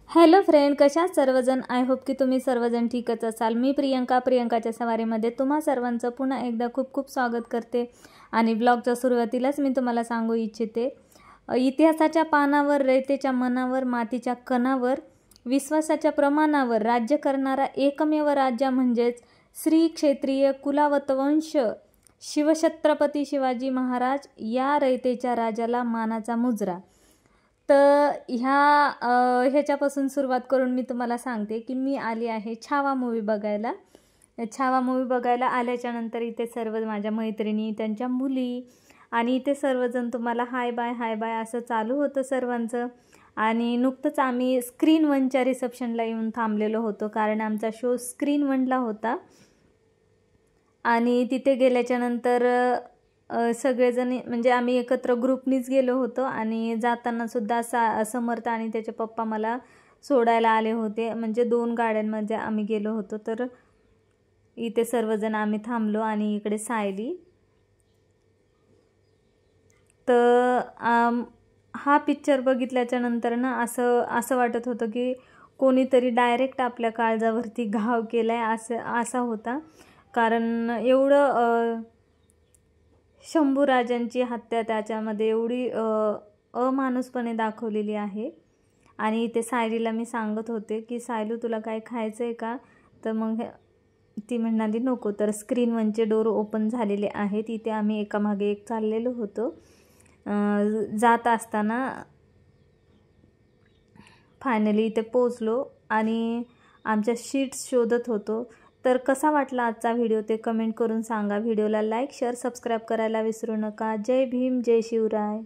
Hello friend, कशा सर्वजण? I hope की तुम्ही सर्वजण ठीकच असाल। मी प्रियंकाच्या सवारीमध्ये तुम्हा सर्वांचं पुन्हा एकदा खूप खूप स्वागत करते। आणि ब्लॉगच्या सुरुवातीलाच मी तुम्हाला सांगू इच्छिते, इतिहासाच्या पानावर, रयतेच्या मनावर, मातीच्या कणावर, विश्वासाच्या प्रमाणावर राज्य करणारा एकमेव राजा म्हणजेच श्री क्षेत्रीय कुलावतवंश शिवछत्रपती शिवाजी महाराज या रयतेच्या राजाला मानाचा मुजरा। तर ह्याच्यापासून सुरुवात करून मी तुम्हाला सांगते की मी आली आहे छावा मूवी बघायला। छावा मूवी बघायला आल्याच्या नंतर इथे सर्व माझ्या मैत्रिणी, त्यांच्या मुली आणि इथे सर्वजण तुम्हाला हाय बाय असं चालू होतं सर्वांचं। आणि नुकतंच आम्ही स्क्रीन 1च्या रिसेप्शनला येऊन थांबलेलो होतो, कारण आमचा शो स्क्रीन 1ला होता। आणि तिथे गेल्याच्या नंतर सगळेजण म्हणजे आम्ही एकत्र ग्रुपनीच गेलो होतो। आणि जाताना सुद्धा समर्थ आणि त्याचे पप्पा मला सोडायला आले होते, म्हणजे 2 गाड्यांमध्ये आम्ही गेलो होतो। तर इथे सर्वजण आम्ही थांबलो आणि इकडे सायली। तर हा पिक्चर बघितल्याच्या नंतर ना असं वाटत होतं की कोणीतरी डायरेक्ट आपल्या काळजावरती घाव केलाय असा होता। कारण एवढं शंभूराजांची हत्या त्याच्यामध्ये एवढी अमानुषपणे दाखवलेली आहे। आणि ते सायलीला मी सांगत होते की सायलू, तुला काय खायचं आहे का? तर मग ती म्हणाली नको। तर स्क्रीन 1चे डोर ओपन झालेले आहेत। इथे आम्ही एकामागे एक चाललेलो होतो। जात असताना फायनली इथे पोचलो आणि आमच्या शीट्स शोधत होतो। तर कसा वाटला आजचा व्हिडिओ ते कमेंट करून सांगा। व्हिडिओला लाईक, शेअर, सबस्क्राईब करायला विसरू नका। जय भीम, जय शिवराय।